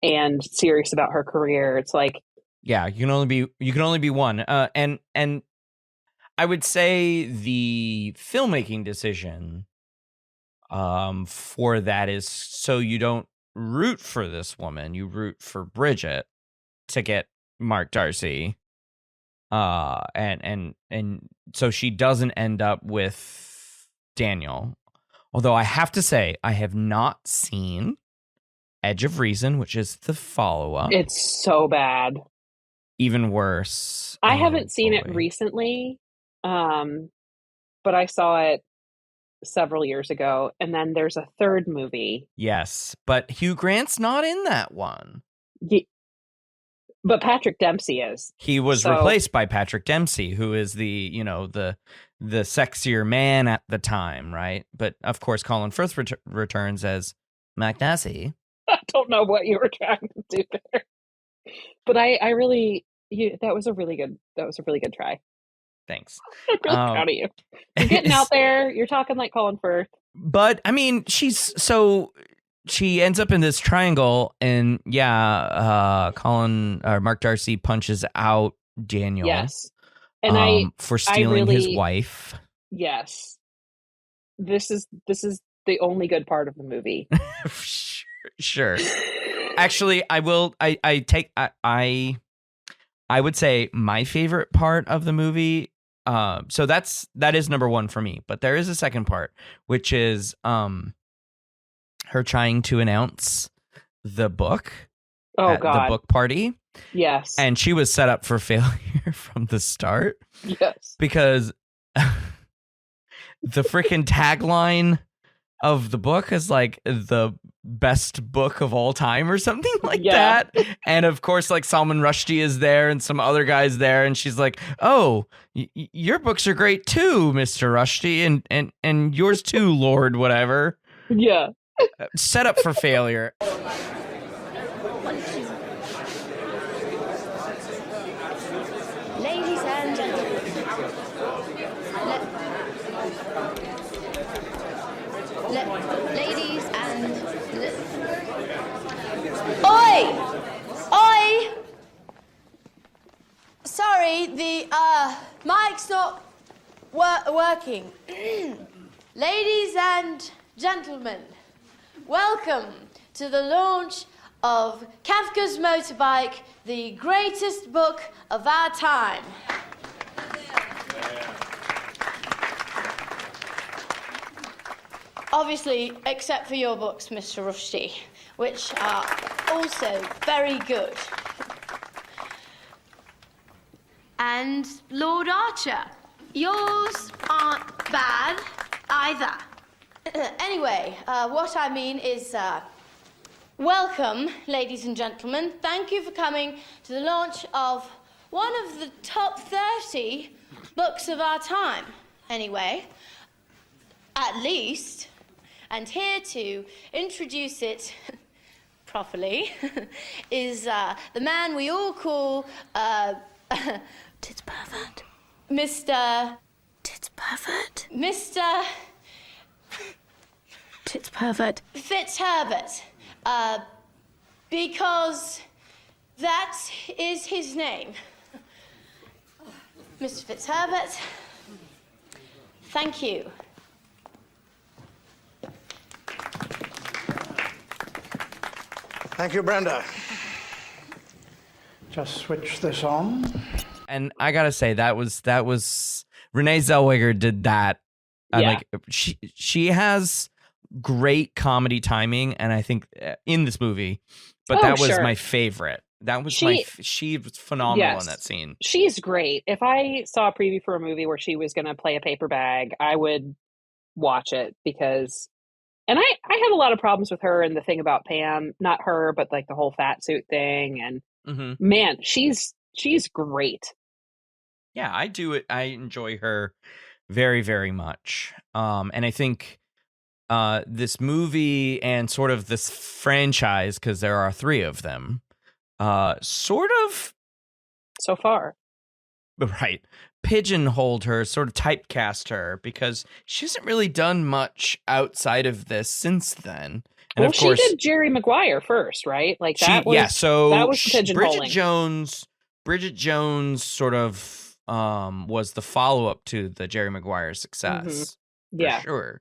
and serious about her career. It's like, yeah, you can only be one. And I would say the filmmaking decision for that is so you don't root for this woman, you root for Bridget to get Mark Darcy. And so she doesn't end up with Daniel. Although I have to say, I have not seen Edge of Reason, which is the follow-up. It's so bad. Even worse. I haven't seen it recently, but I saw it several years ago. And then there's a third movie. Yes, but Hugh Grant's not in that one. But Patrick Dempsey is. He was replaced by Patrick Dempsey, who is the sexier man at the time, right? But of course, Colin Firth returns as Mac Darcy. I don't know what you were trying to do there, but I really, that was a really good try. Thanks. I'm really proud of you. You're getting out there. You're talking like Colin Firth. But I mean, she ends up in this triangle, and Mark Darcy punches out Daniel. Yes, and for stealing his wife. Yes, this is the only good part of the movie. Sure. Actually, I would say my favorite part of the movie. So that is number one for me. But there is a second part, which is her trying to announce the book at the book party. Yes. And she was set up for failure from the start. Yes. Because the freaking tagline of the book is like the best book of all time or something like that. And of course, like Salman Rushdie is there and some other guys there. And she's like, oh, your books are great too, Mr. Rushdie. And yours too, Lord, whatever. Yeah. Set up for failure. Ladies and gentlemen. Ladies and... Oi! Sorry, the mic's not working. Ladies and gentlemen, welcome to the launch of Kafka's Motorbike, the greatest book of our time. Obviously, except for your books, Mr. Rushdie, which are also very good. And Lord Archer, yours aren't bad either. Anyway, what I mean is, welcome, ladies and gentlemen. Thank you for coming to the launch of one of the top 30 books of our time. Anyway, at least. And here to introduce it properly is the man we all call, Tits pervert. Mr. Tits pervert. Mr. Tits pervert. Fitzherbert. Because that is his name. Mr. Fitzherbert, thank you. Thank you, Brenda. Just switch this on. And I gotta say that was Renee Zellweger did that. Like she has great comedy timing, and I think in this movie, but that was my favorite. That was she was phenomenal in that scene. She's great. If I saw a preview for a movie where she was going to play a paper bag, I would watch it because. And I had a lot of problems with her and the thing about Pam, not her, but like the whole fat suit thing. And man, she's great. Yeah, I do it. I enjoy her very, very much. And I think this movie and sort of this franchise, because there are 3 of them, sort of so far. Right. Pigeonholed her, sort of typecast her, because she hasn't really done much outside of this since then. And of course, she did Jerry Maguire first, right? Like that was that was pigeonholing. Bridget Jones sort of was the follow-up to the Jerry Maguire success. For sure.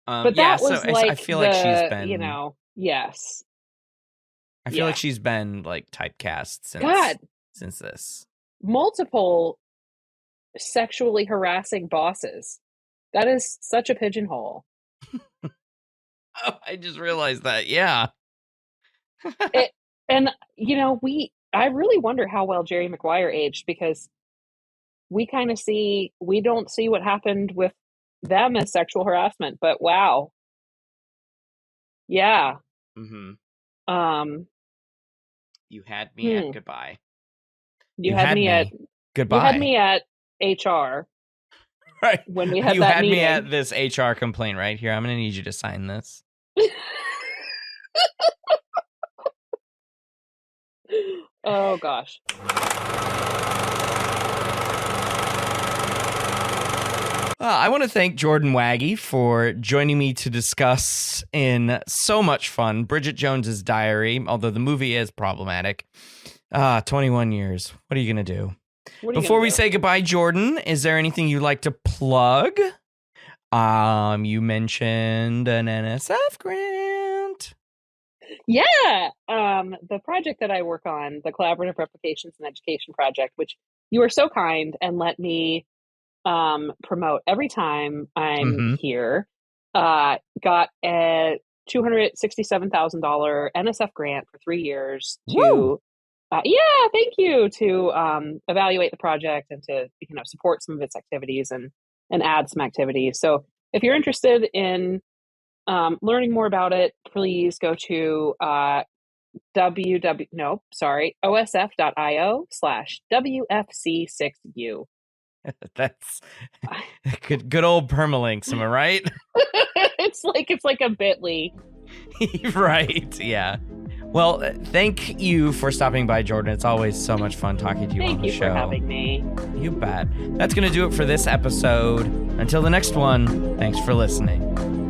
But that was I feel like she's been, yes. I feel like she's been like typecast since this. Multiple sexually harassing bosses. That is such a pigeonhole. Oh, I just realized that. Yeah. I really wonder how well Jerry Maguire aged, because we don't see what happened with them as sexual harassment, but wow. Yeah. Mm-hmm. You had me at goodbye. You had me at goodbye. You had me at HR. Right. When we had you that had meeting. me at this HR complaint right here. I'm going to need you to sign this. Oh gosh. I want to thank Jordan Waggy for joining me to discuss in so much fun Bridget Jones's Diary, although the movie is problematic. 21 years. What are you going to do? Before we say goodbye, Jordan, is there anything you'd like to plug? You mentioned an NSF grant. Yeah. The project that I work on, the Collaborative Replications and Education Project, which you are so kind and let me promote every time I'm here, got a $267,000 NSF grant for 3 years to thank you, to evaluate the project and to support some of its activities and add some activities. So if you're interested in learning more about it, please go to osf.io/WFC6U. That's good old permalinks, am I right? It's like a bit.ly. Right, yeah. Well, thank you for stopping by, Jordan. It's always so much fun talking to you on the show. Thank you for having me. You bet. That's going to do it for this episode. Until the next one, thanks for listening.